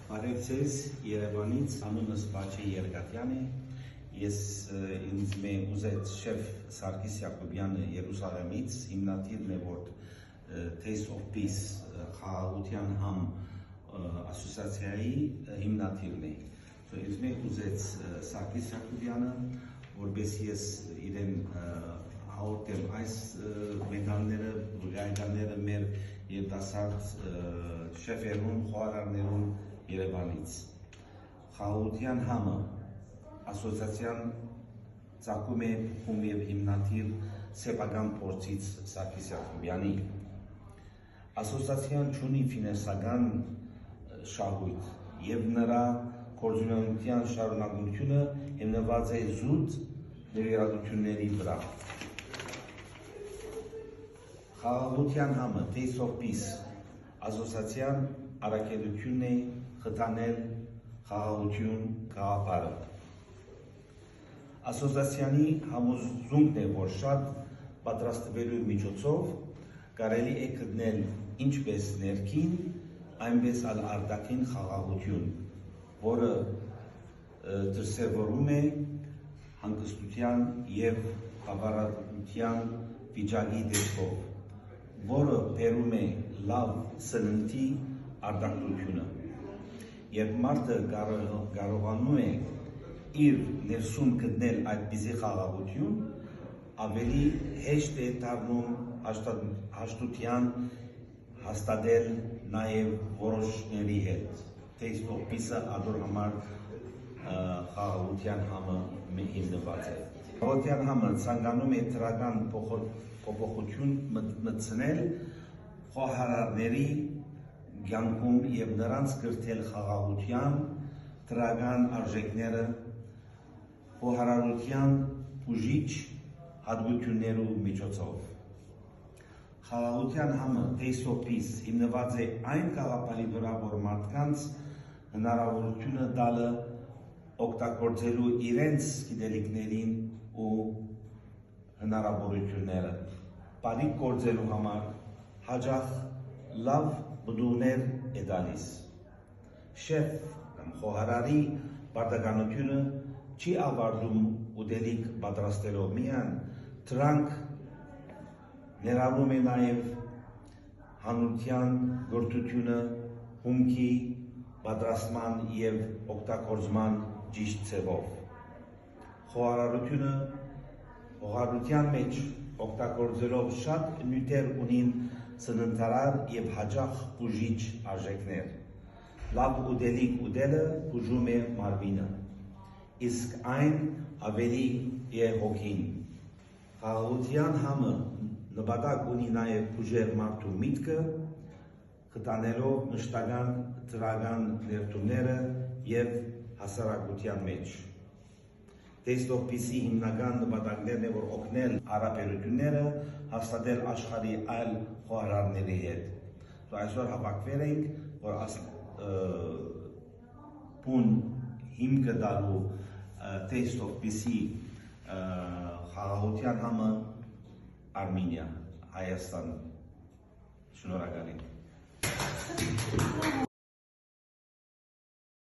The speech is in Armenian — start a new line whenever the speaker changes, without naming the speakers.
Բարևձեզ Երևանից, անունս Բաչե Երգատյան է, ես ինձ մե ուզեց շեֆ Սարգիս Յակոբյանը Երուսաղեմից, հիմնադիրն է, որ Taste of Peace խաղաղության համ ասոցիացիայի հիմնադիրն է։ Ինձ մե ուզեց Սարգիս Յակոբյանը, որպես ես իրեն հաղորդեմ այս մեդալները, գայդաները մեր երիտասարդ շեֆերուն, խոհարարներուն Երևանից։ Խաղաղության համը ասոցիացիան ծագում է ում և հիմնադիր սեփական փորձից Սարգիս Յակոբյանի։ Ասոցիացիան ունի ֆինանսական շահույթ և նրա գործունեության շարունակությունը հիմնված է զուտ նվիրատությունների վրա։ Խաղաղության համը Taste of Peace ասոցիացիան առաքելությունն է խթանել խաղաղություն գաղափարը։ Ասոցիացիանի համոզունքն է, որ շատ պատրաստվելու միջոցով կարելի է գտնել ինչպես ներքին, այնպես էլ արտաքին խաղաղություն, որը դրսևորվում է հանգստության և բավարարության վիճակի դեպքով, որը բերում է լավ սննդի արտադրությունը։ Երբ մարդը կարողանում է իր ներսում գտնել այդպիսի խաղաղություն, ավելի հեշտ է դառնում հաշտության հաստատել նաև որոշների հետ։ Taste of Peace-ը ադոր համար խաղաղության համը հիմնված է։ Խաղաղության համը ցանկանում է դրական փոփոխություն մտցնել խոհարարների կյանքում և նրանց կրթել խաղաղության դրական արժեքները խոհարարության բուժիչ հատկություններու միջոցով։ Խաղաղության համը Taste of Peace հիմնված է այն գաղափարի վրա, որ մարդկանց հնարավորությունը տալը օգտագործելու իրենց գիտելիքներին ու հնարավորությունները բարիք գործելու համար հաճախ լավ բդուներ է տալիս։ Շեֆ կամ խոհարարի պարտականությունը չի ավարտում ուտելիք պատրաստելով միայն, դրանք ներառում է նաև հանրության կրթությունը, հումքի պատրաստման և օգտագործման ճիշտ ձևով։ Խոհարարության մեջ օգտագործելով շատ նյութեր ունին սննդարար և հաճախ բուժիչ արժեքներ։ Լավ ուտելիք ուտելը բուժում է մարմինը, իսկ այն ավելի է հոգին։ Խաղաղության համը նպատակ ունի նաև բուժել մարդու միտքը, խթանելով մշտական դրական ներդրումները և հասարակության մեջ։ Taste of Peace-ի հիմնական նպատակներն է, որ օգնել հարաբերությունները հաստատել աշխարհի այլ խոհարարների հետ։ Այսօր հավաքվել ենք, որ բուն հիմքը տալու Taste of Peace-ի խաղաղության համը Արմենիա, Հայաստան։ Շնորհակալ եմ։